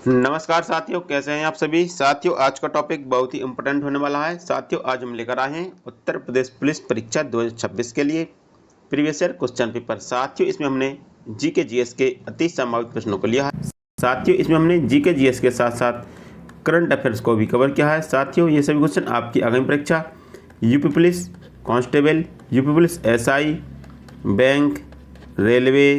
नमस्कार साथियों, कैसे हैं आप सभी साथियों। आज का टॉपिक बहुत ही इम्पोर्टेंट होने वाला है साथियों। आज हम लेकर आए हैं उत्तर प्रदेश पुलिस परीक्षा 2026 के लिए प्रीवियस ईयर क्वेश्चन पेपर। साथियों इसमें हमने जीके जीएस के अति संभावित प्रश्नों को लिया है। साथियों इसमें हमने जीके जीएस के साथ साथ करंट अफेयर्स को भी कवर किया है। साथियों ये सभी क्वेश्चन आपकी आगामी परीक्षा UP police constable, UP police SI, bank, railway,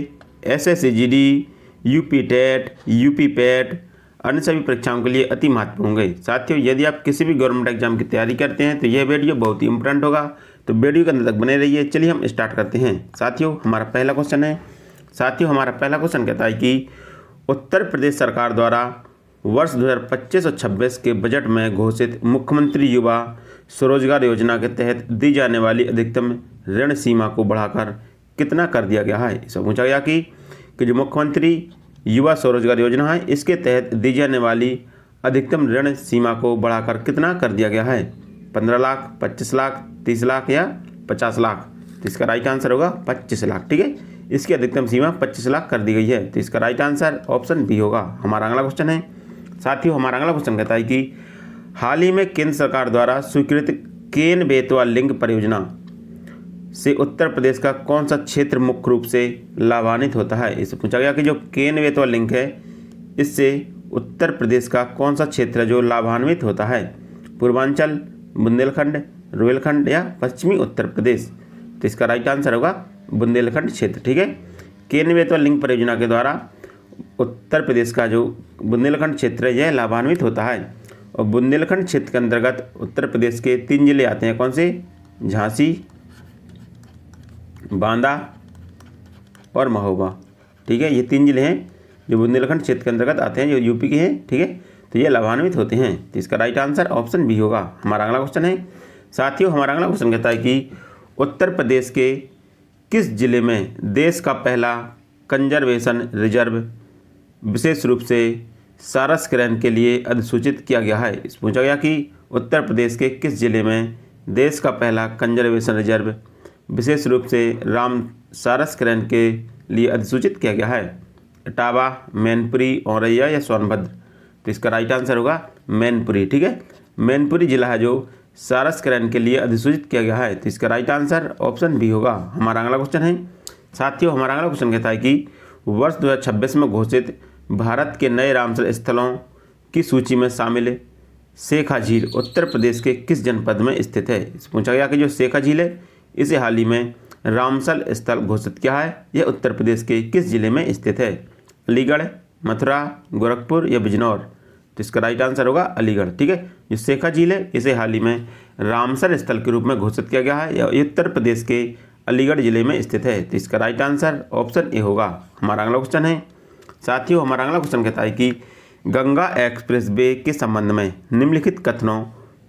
SSC, UP TET, UP PET, अन्य सभी परीक्षाओं के लिए अति महत्वपूर्ण होंगे। साथियों यदि आप किसी भी गवर्नमेंट एग्जाम की तैयारी करते हैं तो यह वीडियो बहुत ही इंपॉर्टेंट होगा, तो वीडियो के अंत तक बने रहिए। चलिए हम स्टार्ट करते हैं। साथियों हमारा पहला क्वेश्चन है, कहता है कि उत्तर प्रदेश सरकार द्वारा वर्ष 2025 और 26 के बजट में घोषित मुख्यमंत्री युवा स्वरोजगार योजना के तहत दी जाने वाली अधिकतम ऋण सीमा को बढ़ाकर कितना कर दिया गया है। इसमें पूछा गया कि जो मुख्यमंत्री युवा स्वरोजगार योजना है इसके तहत दी जाने वाली अधिकतम ऋण सीमा को बढ़ाकर कितना कर दिया गया है। 15 लाख, 25 लाख, 30 लाख या 50 लाख। तो इसका राइट आंसर होगा 25 लाख। ठीक है, इसकी अधिकतम सीमा 25 लाख कर दी गई है, तो इसका राइट आंसर ऑप्शन बी होगा। हमारा अगला क्वेश्चन है साथियों, हमारा अगला क्वेश्चन कहता है कि हाल ही में केंद्र सरकार द्वारा स्वीकृत केन बेतवा लिंक परियोजना से उत्तर प्रदेश का कौन सा क्षेत्र मुख्य रूप से लाभान्वित होता है। इससे पूछा गया कि जो केन बेतवा लिंक है इससे उत्तर प्रदेश का कौन सा क्षेत्र है जो लाभान्वित होता है। पूर्वांचल, बुंदेलखंड, रोहिलखंड या पश्चिमी उत्तर प्रदेश। तो इसका राइट आंसर होगा बुंदेलखंड क्षेत्र। ठीक है, केन बेतवा लिंक परियोजना के द्वारा उत्तर प्रदेश का जो बुंदेलखंड क्षेत्र है यह लाभान्वित होता है। और बुंदेलखंड क्षेत्र के अंतर्गत उत्तर प्रदेश के 3 जिले आते हैं। कौन से? झांसी, बांदा और महोबा। ठीक है, ये 3 जिले हैं जो बुंदेलखंड क्षेत्र के अंतर्गत आते हैं, जो यूपी के हैं। ठीक है, तो ये लाभान्वित होते हैं, तो इसका राइट आंसर ऑप्शन बी होगा। हमारा अगला क्वेश्चन है साथियों, हमारा अगला क्वेश्चन कहता है कि उत्तर प्रदेश के किस जिले में देश का पहला कंजर्वेशन रिजर्व विशेष रूप से सारस ग्रहण के लिए अधिसूचित किया गया है। इस पूछा गया कि उत्तर प्रदेश के किस जिले में देश का पहला कंजर्वेशन रिजर्व विशेष रूप से राम सारस ग्रहण के लिए अधिसूचित किया गया है। इटावा, मैनपुरी, औरैया या सोनभद्र। तो इसका राइट आंसर होगा मैनपुरी। ठीक है, मैनपुरी जिला है जो सारस ग्रहण के लिए अधिसूचित किया गया है, तो इसका राइट आंसर ऑप्शन बी होगा। हमारा अगला क्वेश्चन है साथियों, हमारा अगला क्वेश्चन कहता है कि वर्ष 2026 में घोषित भारत के नए रामसर स्थलों की सूची में शामिल शेखा झील उत्तर प्रदेश के किस जनपद में स्थित है। इस पूछा गया कि जो शेखा झील है इसे हाल ही में रामसर स्थल घोषित किया है, यह उत्तर प्रदेश के किस जिले में स्थित है। अलीगढ़, मथुरा, गोरखपुर या बिजनौर। तो इसका राइट आंसर होगा अलीगढ़। ठीक है, जो शेखा झील है इसे हाल ही में रामसर स्थल के रूप में घोषित किया गया है, यह उत्तर प्रदेश के अलीगढ़ जिले में स्थित है, तो इसका राइट आंसर ऑप्शन ए होगा। हमारा अगला क्वेश्चन है साथियों, हमारा अगला क्वेश्चन कहता है कि गंगा एक्सप्रेस वे के संबंध में निम्नलिखित कथनों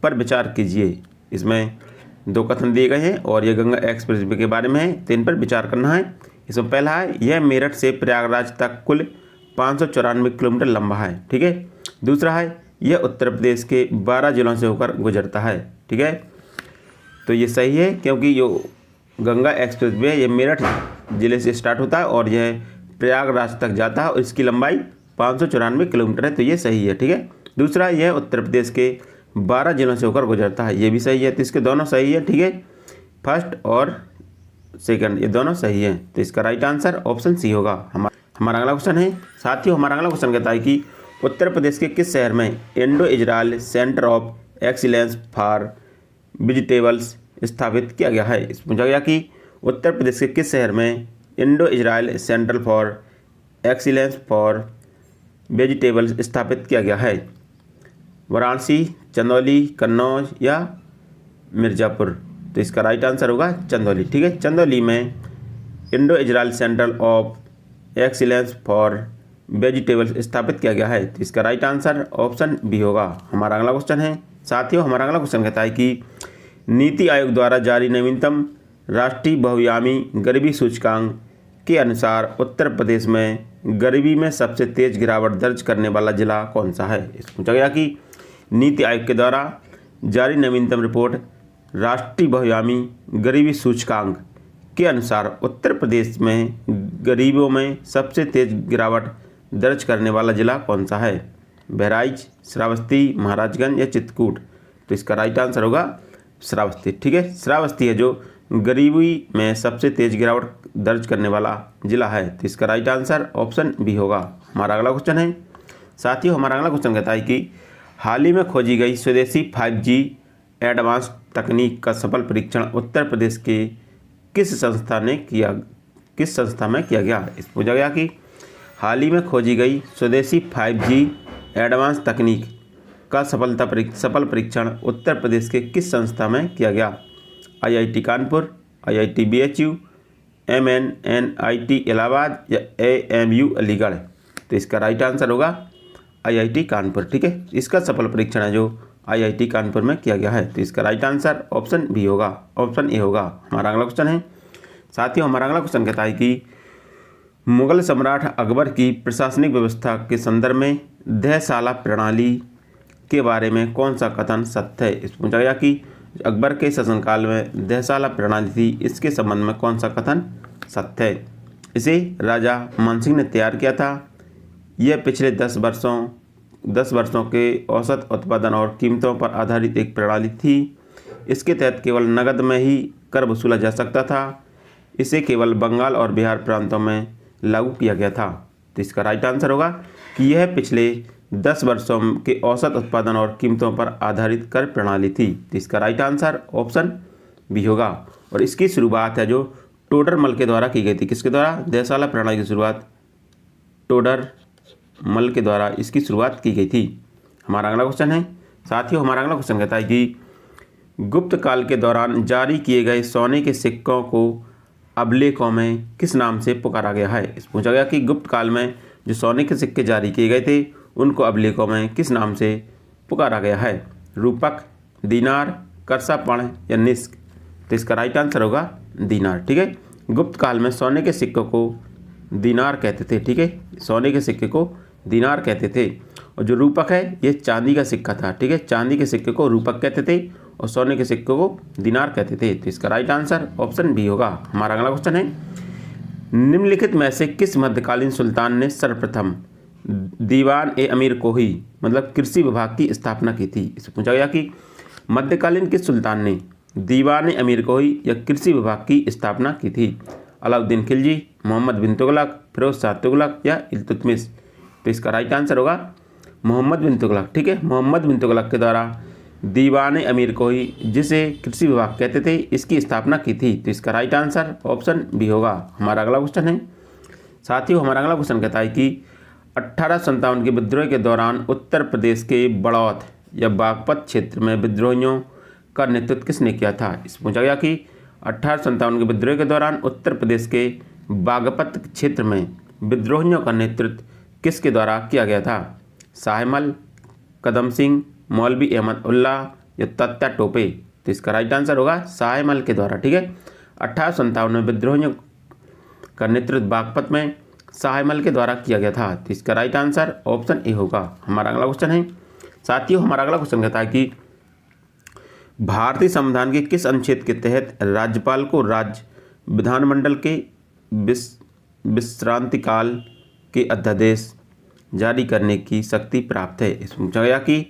पर विचार कीजिए। इसमें 2 कथन दिए गए हैं और ये गंगा एक्सप्रेस वे के बारे में है, तो इन पर विचार करना है। इसमें पहला है यह मेरठ से प्रयागराज तक कुल 594 किलोमीटर लंबा है। ठीक है, दूसरा है यह उत्तर प्रदेश के 12 जिलों से होकर गुजरता है। ठीक है, तो ये सही है क्योंकि जो गंगा एक्सप्रेस वे ये मेरठ जिले से स्टार्ट होता है और यह प्रयागराज तक जाता है और इसकी लंबाई 594 किलोमीटर है, तो ये सही है। ठीक है, दूसरा यह उत्तर प्रदेश के 12 जिलों से होकर गुजरता है, ये भी सही है, तो इसके दोनों सही है। ठीक है, फर्स्ट और सेकंड ये दोनों सही है, तो इसका राइट आंसर ऑप्शन सी होगा। हमारा अगला क्वेश्चन है साथियों, हमारा अगला क्वेश्चन कहता है कि उत्तर प्रदेश के किस शहर में Indo Israel centre of excellence for vegetables स्थापित किया गया है। इस पूछा गया कि उत्तर प्रदेश के किस शहर में Indo Israel centre for excellence for vegetables स्थापित किया गया है। वाराणसी, चंदौली, कन्नौज या मिर्ज़ापुर। तो इसका राइट आंसर होगा चंदौली। ठीक है, चंदौली में Indo Israel centre of excellence for vegetables स्थापित किया गया है, तो इसका राइट आंसर ऑप्शन बी होगा। हमारा अगला क्वेश्चन है साथियों, हमारा अगला क्वेश्चन कहता है कि नीति आयोग द्वारा जारी नवीनतम राष्ट्रीय बहुआयामी गरीबी सूचकांक के अनुसार उत्तर प्रदेश में गरीबी में सबसे तेज गिरावट दर्ज करने वाला जिला कौन सा है। इस पूछा गया कि नीति आयोग के द्वारा जारी नवीनतम रिपोर्ट राष्ट्रीय बहुआयामी गरीबी सूचकांक के अनुसार उत्तर प्रदेश में गरीबों में सबसे तेज गिरावट दर्ज करने वाला जिला कौन सा है। बहराइच, श्रावस्ती, महाराजगंज या चित्रकूट। तो इसका राइट आंसर होगा श्रावस्ती। ठीक है, श्रावस्ती है जो गरीबी में सबसे तेज गिरावट दर्ज करने वाला जिला है। तो इसका राइट आंसर ऑप्शन बी होगा। हमारा अगला क्वेश्चन है साथियों, हमारा अगला क्वेश्चन कहता है कि हाल ही में खोजी गई स्वदेशी 5G एडवांस तकनीक का सफल परीक्षण उत्तर प्रदेश के किस संस्था में किया गया। इस पूछा गया कि हाल ही में खोजी गई स्वदेशी 5G एडवांस तकनीक का सफल परीक्षण उत्तर प्रदेश के किस संस्था में किया गया। IIT Kanpur, IIT BHU, MNNIT Allahabad या AMU अलीगढ़। तो इसका राइट आंसर होगा IIT कानपुर। ठीक है, इसका सफल परीक्षण है जो IIT कानपुर में किया गया है। तो इसका राइट आंसर ऑप्शन बी होगा, ऑप्शन ए होगा। हमारा अगला क्वेश्चन है साथियों, हमारा अगला क्वेश्चन कहता है कि मुगल सम्राट अकबर की प्रशासनिक व्यवस्था के संदर्भ में दहशाला प्रणाली के बारे में कौन सा कथन सत्य है। इस पूछा गया कि अकबर के शासनकाल में दहशाला प्रणाली थी, इसके संबंध में कौन सा कथन सत्य है। इसे राजा मानसिंह ने तैयार किया था। यह पिछले 10 वर्षों के औसत उत्पादन और कीमतों पर आधारित एक प्रणाली थी। इसके तहत केवल नकद में ही कर वसूला जा सकता था। इसे केवल बंगाल और बिहार प्रांतों में लागू किया गया था। तो इसका राइट आंसर होगा कि यह पिछले 10 वर्षों के औसत उत्पादन और कीमतों पर आधारित कर प्रणाली थी। तो इसका राइट आंसर ऑप्शन बी होगा। और इसकी शुरुआत है जो टोडरमल के द्वारा की गई थी। किसके द्वारा? दहशाला प्रणाली की शुरुआत टोडरमल के द्वारा इसकी शुरुआत की गई थी। हमारा अगला क्वेश्चन है साथियों, हमारा अगला क्वेश्चन कहता है कि गुप्त काल के दौरान जारी किए गए सोने के सिक्कों को अभिलेखों में किस नाम से पुकारा गया है। इस पूछा गया कि गुप्त काल में जो सोने के सिक्के जारी किए गए थे उनको अभिलेखों में किस नाम से पुकारा गया है। रूपक, दीनार, करसापण या निष्क। तो इसका राइट आंसर होगा दीनार। ठीक है, गुप्त काल में सोने के सिक्कों को दीनार कहते थे। ठीक है, सोने के सिक्के को दीनार कहते थे। और जो रूपक है ये चांदी का सिक्का था। ठीक है, चांदी के सिक्के को रूपक कहते थे और सोने के सिक्के को दीनार कहते थे। तो इसका राइट आंसर ऑप्शन बी होगा। हमारा अगला क्वेश्चन है निम्नलिखित में से किस मध्यकालीन सुल्तान ने सर्वप्रथम दीवान ए अमीर कोही मतलब कृषि विभाग की स्थापना की थी। इससे पूछा गया कि मध्यकालीन किस सुल्तान ने दीवान ए अमीर कोही या कृषि विभाग की स्थापना की थी। अलाउद्दीन खिलजी, मोहम्मद बिन तुगलक, फिरोज शाह तुगलक या इल्तुतमिश। तो इसका राइट आंसर होगा मोहम्मद बिन तुगलक। ठीक है, मोहम्मद बिन तुगलक के द्वारा दीवान अमीर कोही जिसे कृषि विभाग कहते थे इसकी स्थापना की थी। तो इसका राइट आंसर ऑप्शन बी होगा। हमारा अगला क्वेश्चन है साथियों, हमारा अगला क्वेश्चन कहता है कि 1857 के विद्रोह के दौरान उत्तर प्रदेश के बड़ौत या बागपत क्षेत्र में विद्रोहियों का नेतृत्व किसने किया था। इस पूछा गया कि 1857 के विद्रोह के दौरान उत्तर प्रदेश के बागपत क्षेत्र में विद्रोहियों का नेतृत्व किसके द्वारा किया गया था। शाहमल, कदम सिंह, मौलवी अहमद उल्ला या तात्या टोपे। तो इसका राइट आंसर होगा शाहमल के द्वारा। ठीक है, 1857 में विद्रोहियों का नेतृत्व बागपत में शाहमल के द्वारा किया गया था। तो इसका राइट आंसर ऑप्शन ए होगा। हमारा अगला क्वेश्चन है साथियों, हमारा अगला क्वेश्चन कहता है कि भारतीय संविधान के किस अनुच्छेद के तहत राज्यपाल को राज्य विधानमंडल के विश्रांति काल के अध्यादेश जारी करने की शक्ति प्राप्त है। इसमें पूछा गया कि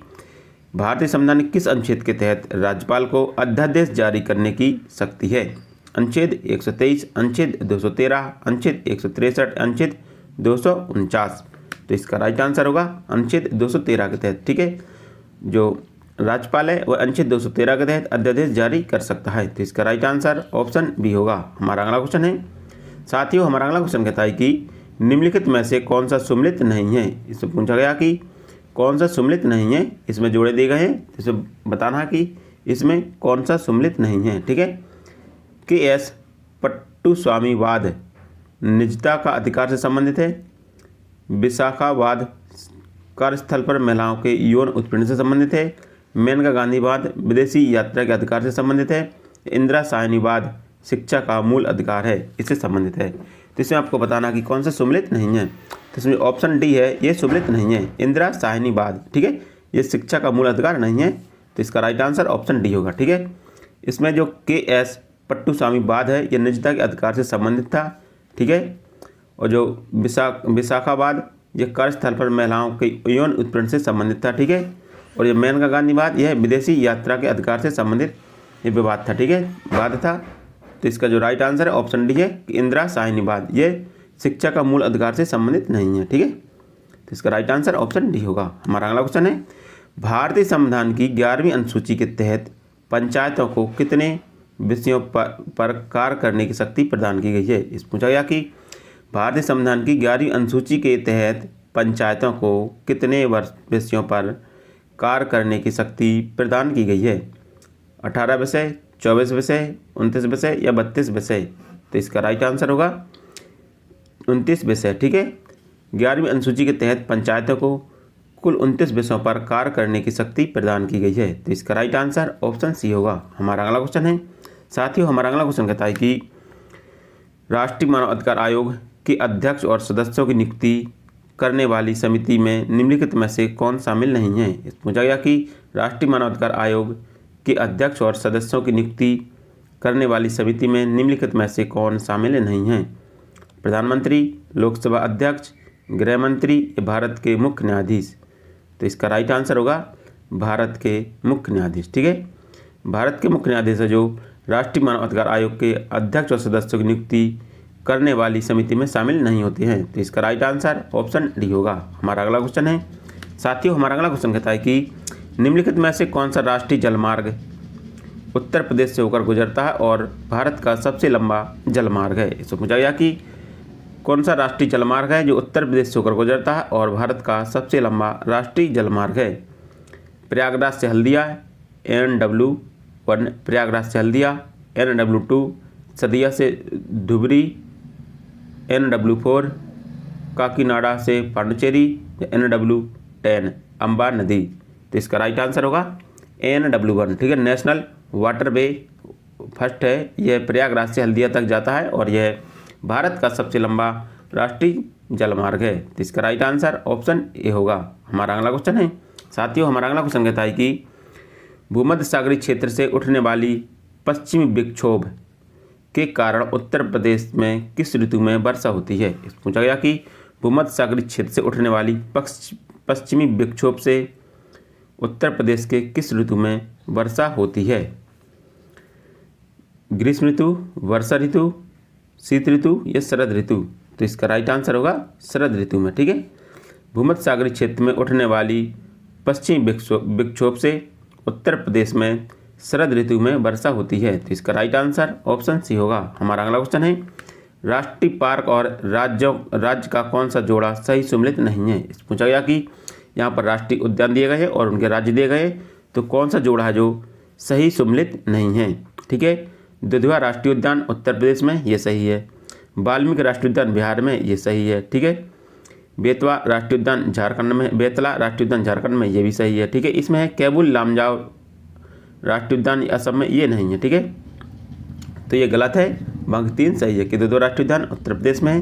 भारतीय संविधान के किस अनुच्छेद के तहत राज्यपाल को अध्यादेश जारी करने की शक्ति है। अनुच्छेद 123, अनुच्छेद 213, अनुच्छेद 163, अनुच्छेद 249। तो इसका राइट आंसर होगा अनुच्छेद 213 के तहत। ठीक है, जो राज्यपाल है वह अनुच्छेद 213 के तहत अध्यादेश जारी कर सकता है। तो इसका राइट आंसर ऑप्शन बी होगा। हमारा अगला क्वेश्चन है साथियों, हमारा अगला क्वेश्चन कहता है कि निम्नलिखित में से कौन सा सुमेलित नहीं है। इससे पूछा गया कि कौन सा सुमेलित नहीं है, इसमें जोड़े दिए गए हैं। इसे बताना कि इसमें कौन सा सुमेलित नहीं है। ठीक है, KS पट्टुस्वामीवाद निजता का अधिकार से संबंधित है। विशाखावाद कार्यस्थल पर महिलाओं के यौन उत्पीड़न से संबंधित है। मेनका गांधीवाद विदेशी यात्रा के अधिकार से संबंधित है। इंदिरा साहनीवाद शिक्षा का मूल अधिकार है, इससे संबंधित है। तो इसमें आपको बताना कि कौन सा सुमेलित नहीं है। तो इसमें ऑप्शन डी है, ये सुमेलित नहीं है, इंदिरा साहनीवाद। ठीक है, ये शिक्षा का मूल अधिकार नहीं है। तो इसका राइट आंसर ऑप्शन डी होगा। ठीक है, इसमें जो KS पट्टुस्वामीवाद है ये निजता के अधिकार से संबंधित था। ठीक है, और जो विशाखावाद ये कार्यस्थल पर महिलाओं के यौन उत्पीड़न से संबंधित था, ठीक है। और ये मेनका गांधी विवाद, यह विदेशी यात्रा के अधिकार से संबंधित ये विवाद था, ठीक है, विवाद था। तो इसका जो राइट आंसर है ऑप्शन डी है कि इंदिरा साहनी विवाद, ये शिक्षा का मूल अधिकार से संबंधित नहीं है, ठीक है। तो इसका राइट आंसर ऑप्शन डी होगा। हमारा अगला क्वेश्चन है, भारतीय संविधान की 11वीं अनुसूची के तहत पंचायतों को कितने विषयों पर कार्य करने की शक्ति प्रदान की गई है। इस पूछा गया कि भारतीय संविधान की 11वीं अनुसूची के तहत पंचायतों को कितने विषयों पर कार्य करने की शक्ति प्रदान की गई है। 18 विषय, 24 विषय, 29 विषय या 32 विषय। तो इसका राइट आंसर होगा 29 विषय, ठीक है। 11वीं अनुसूची के तहत पंचायतों को कुल 29 विषयों पर कार्य करने की शक्ति प्रदान की गई है। तो इसका राइट आंसर ऑप्शन सी होगा। हमारा अगला क्वेश्चन है, साथियों हमारा अगला क्वेश्चन कहता है कि राष्ट्रीय मानव अधिकार आयोग के अध्यक्ष और सदस्यों की नियुक्ति करने वाली समिति में निम्नलिखित में से कौन शामिल नहीं है। इस पूछा गया कि राष्ट्रीय मानव अधिकार आयोग के अध्यक्ष और सदस्यों की नियुक्ति करने वाली समिति में निम्नलिखित में से कौन शामिल नहीं है। प्रधानमंत्री, लोकसभा अध्यक्ष, गृह मंत्री या भारत के मुख्य न्यायाधीश। तो इसका राइट आंसर होगा भारत के मुख्य न्यायाधीश, ठीक है। भारत के मुख्य न्यायाधीश है जो राष्ट्रीय मानव अधिकार आयोग के अध्यक्ष और सदस्यों की नियुक्ति करने वाली समिति में शामिल नहीं होते हैं। तो इसका राइट आंसर ऑप्शन डी होगा। हमारा अगला क्वेश्चन है, साथियों हमारा अगला क्वेश्चन कहता है कि निम्नलिखित में से कौन सा राष्ट्रीय जलमार्ग उत्तर प्रदेश से होकर गुजरता है और भारत का सबसे लंबा जलमार्ग है। इससे पूछा गया कि कौन सा राष्ट्रीय जलमार्ग है जो उत्तर प्रदेश से होकर गुजरता है और भारत का सबसे लंबा राष्ट्रीय जलमार्ग है। प्रयागराज से हल्दिया NW1, प्रयागराज से हल्दिया NW2, सदिया से धुबरी NW4, काकीनाडा से पांडिचेरी NW10, अम्बा नदी। तो इसका राइट आंसर होगा NW1, ठीक है। नेशनल वाटरवे फर्स्ट है, यह प्रयागराज से हल्दिया तक जाता है और यह भारत का सबसे लंबा राष्ट्रीय जलमार्ग है। तो इसका राइट आंसर ऑप्शन ए होगा। हमारा अगला क्वेश्चन है, साथियों हमारा अगला क्वेश्चन कहता है कि भूमध्य सागरीय क्षेत्र से उठने वाली पश्चिमी विक्षोभ के कारण उत्तर प्रदेश में किस ऋतु में वर्षा होती है। इस पूछा गया कि भूमध्य सागरीय क्षेत्र से उठने वाली पश्चिमी विक्षोभ से उत्तर प्रदेश के किस ऋतु में वर्षा होती है। ग्रीष्म ऋतु, वर्षा ऋतु, शीत ऋतु या शरद ऋतु। तो इसका राइट आंसर होगा शरद ऋतु में, ठीक है। भूमध्य सागरीय क्षेत्र में उठने वाली पश्चिमी विक्षोभ से उत्तर प्रदेश में शरद ऋतु में वर्षा होती है। तो इसका राइट आंसर ऑप्शन सी होगा। हमारा अगला क्वेश्चन है, राष्ट्रीय पार्क और राज्य का कौन सा जोड़ा सही सम्मिलित नहीं है। इस पूछा गया कि यहाँ पर राष्ट्रीय उद्यान दिए गए हैं और उनके राज्य दिए गए, तो कौन सा जोड़ा है जो सही सम्मिलित नहीं है, ठीक है। दुधवा राष्ट्रीय उद्यान उत्तर प्रदेश में, ये सही है। वाल्मीकि राष्ट्रीय उद्यान बिहार में, ये सही है, ठीक है। बेतवा राष्ट्रीय उद्यान झारखंड में, बेतला राष्ट्रीय उद्यान झारखंड में, ये भी सही है, ठीक है। इसमें है कैबुल लामजाओ राष्ट्रीय उद्यान असम में, ये नहीं है, ठीक है। तो ये गलत है, बाकी 3 सही है कि दुधवा राष्ट्रीय उद्यान उत्तर प्रदेश में है,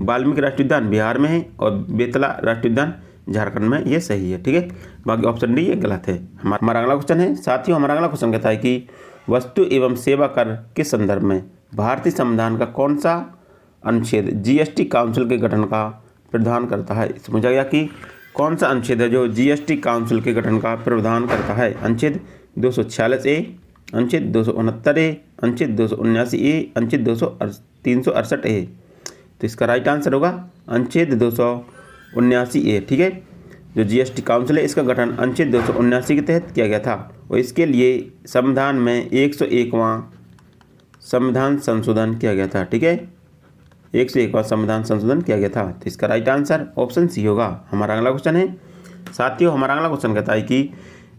वाल्मीकि राष्ट्रीय उद्यान बिहार में है और बेतला राष्ट्रीय उद्यान झारखंड में, ये सही है, ठीक है। बाकी ऑप्शन डी ये गलत है। हमारा अगला क्वेश्चन है, साथियों हमारा अगला क्वेश्चन कहता है कि वस्तु एवं सेवा कर के संदर्भ में भारतीय संविधान का कौन सा अनुच्छेद GST काउंसिल के गठन का प्रावधान करता है। इससे पूछा गया कि कौन सा अनुच्छेद है जो GST काउंसिल के गठन का प्रावधान करता है। अनुच्छेद 246A, अनुच्छेद 269A, अनुच्छेद 279A, अनुच्छेद 368A। तो इसका राइट आंसर होगा अनुच्छेद 279A, ठीक है। जो GST काउंसिल है इसका गठन अनुच्छेद 279 के तहत किया गया था और इसके लिए संविधान में 101वां संविधान संशोधन किया गया था, ठीक है। 101वां संविधान संशोधन किया गया था। तो इसका राइट आंसर ऑप्शन सी होगा। हमारा अगला क्वेश्चन है, साथियों हमारा अगला क्वेश्चन कहता है कि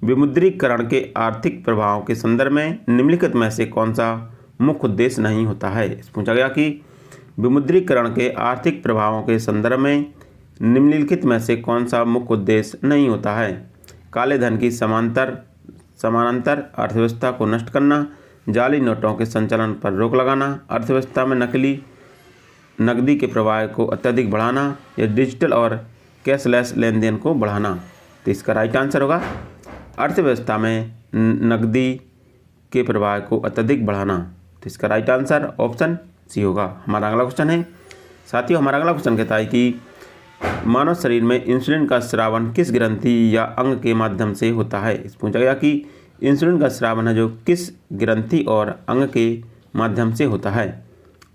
विमुद्रीकरण के आर्थिक प्रभावों के संदर्भ में निम्नलिखित में से कौन सा मुख्य उद्देश्य नहीं होता है। पूछा गया कि विमुद्रीकरण के आर्थिक प्रभावों के संदर्भ में निम्नलिखित में से कौन सा मुख्य उद्देश्य नहीं होता है। काले धन की समानांतर अर्थव्यवस्था को नष्ट करना, जाली नोटों के संचालन पर रोक लगाना, अर्थव्यवस्था में नकली नकदी के प्रवाह को अत्यधिक बढ़ाना या डिजिटल और कैशलेस लेन देन को बढ़ाना। तो इसका राइट आंसर होगा अर्थव्यवस्था में नकदी के प्रवाह को अत्यधिक बढ़ाना। तो इसका राइट आंसर ऑप्शन सी होगा। हमारा अगला क्वेश्चन है, साथियों हमारा अगला क्वेश्चन कहता है कि मानव शरीर में इंसुलिन का स्रावन किस ग्रंथि या अंग के माध्यम से होता है। इस पूछा गया कि इंसुलिन का स्रावन है जो किस ग्रंथि और अंग के माध्यम से होता है।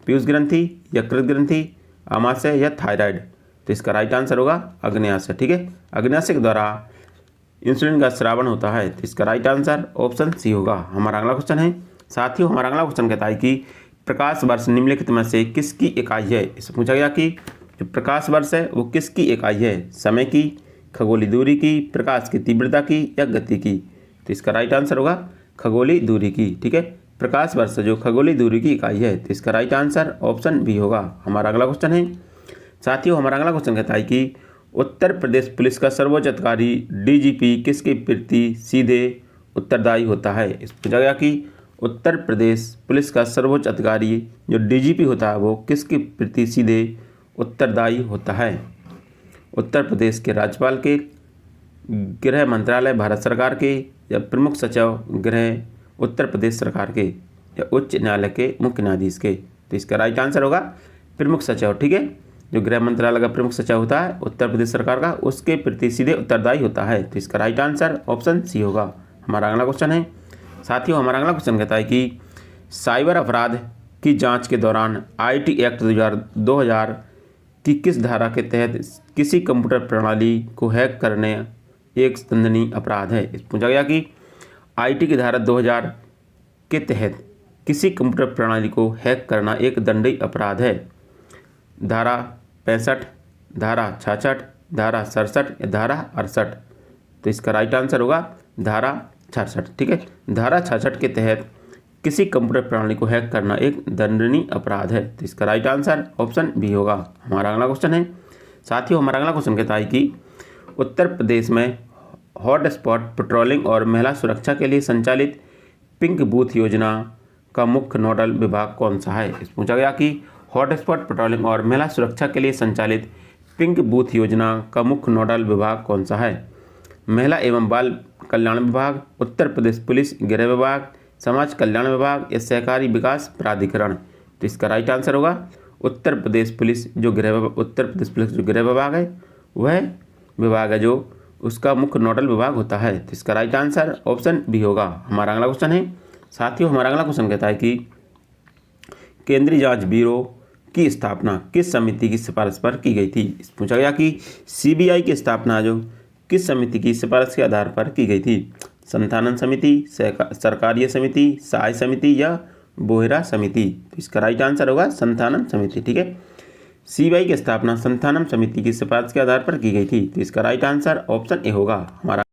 पीयूष ग्रंथि, यकृत ग्रंथि, आमाशय या थायराइड। तो इसका राइट आंसर होगा अग्न्याशय। ठीक है, अग्न्याशय के द्वारा इंसुलिन का स्रावन होता है। तो इसका राइट आंसर ऑप्शन सी होगा। हमारा अगला क्वेश्चन है, साथियों हमारा अगला क्वेश्चन कहता है कि प्रकाश वर्ष निम्नलिखित में से किसकी इकाई है। इससे पूछा गया कि जो प्रकाश वर्ष है वो किसकी इकाई है, समय की, खगोलीय दूरी की, प्रकाश की तीव्रता की या गति की। तो इसका राइट आंसर होगा खगोलीय दूरी की। ठीक है, प्रकाश वर्ष जो खगोलीय दूरी की इकाई है। तो इसका राइट आंसर ऑप्शन बी होगा। हमारा अगला क्वेश्चन है, साथियों हमारा अगला क्वेश्चन कहता है कि उत्तर प्रदेश पुलिस का सर्वोच्च अधिकारी डीजीपी किसके प्रति सीधे उत्तरदायी होता है। इस पूछा गया कि उत्तर प्रदेश पुलिस का सर्वोच्च अधिकारी जो डीजीपी होता है वो किसके प्रति सीधे उत्तरदायी होता है। उत्तर प्रदेश के राज्यपाल के, गृह मंत्रालय भारत सरकार के, या प्रमुख सचिव गृह उत्तर प्रदेश सरकार के, या उच्च न्यायालय के मुख्य न्यायाधीश के। तो इसका राइट आंसर होगा प्रमुख सचिव। ठीक है, जो गृह मंत्रालय का प्रमुख सचिव होता है उत्तर प्रदेश सरकार का, उसके प्रति सीधे उत्तरदायी होता है। तो इसका राइट आंसर ऑप्शन सी होगा। हमारा अगला क्वेश्चन है, साथियों हमारा अगला क्वेश्चन कहता है कि साइबर अपराध की जांच के दौरान आईटी एक्ट 2000 की किस धारा के तहत किसी कंप्यूटर प्रणाली को हैक करने एक दंडनीय अपराध है। इस पूछा गया कि आईटी की धारा 2000 के तहत किसी कंप्यूटर प्रणाली को हैक करना एक दंडनीय अपराध है। धारा 65, धारा 66, धारा 67 या धारा 68। तो इसका राइट आंसर होगा धारा 66। ठीक है, धारा 66 के तहत किसी कंप्यूटर प्रणाली को हैक करना एक दंडनीय अपराध है। तो इसका राइट आंसर ऑप्शन बी होगा। हमारा अगला क्वेश्चन है, साथियों हमारा अगला क्वेश्चन कहता है कि उत्तर प्रदेश में हॉटस्पॉट पेट्रोलिंग और महिला सुरक्षा के लिए संचालित पिंक बूथ योजना का मुख्य नोडल विभाग कौन सा है। इस पूछा गया कि हॉटस्पॉट पेट्रोलिंग और महिला सुरक्षा के लिए संचालित पिंक बूथ योजना का मुख्य नोडल विभाग कौन सा है। महिला एवं बाल कल्याण विभाग, उत्तर प्रदेश पुलिस गृह विभाग, समाज कल्याण विभाग या सहकारी विकास प्राधिकरण। तो इसका राइट आंसर होगा उत्तर प्रदेश पुलिस जो गृह विभाग है वह विभाग है जो उसका मुख्य नोडल विभाग होता है। तो इसका राइट आंसर ऑप्शन बी होगा। हमारा अगला क्वेश्चन है, साथियों हमारा अगला क्वेश्चन कहता है कि केंद्रीय जांच ब्यूरो की स्थापना किस समिति की सिफारिश पर की गई थी। पूछा गया कि सीबीआई की स्थापना जो किस समिति की सिफारिश के आधार पर की गई थी। संथानन समिति, सरकारीय समिति, सहाय समिति या बोहरा समिति। तो इसका राइट आंसर होगा संथानन समिति। ठीक है, सीबीआई की स्थापना संथानम समिति की सिफारिश के आधार पर की गई थी। तो इसका राइट आंसर ऑप्शन ए होगा। हमारा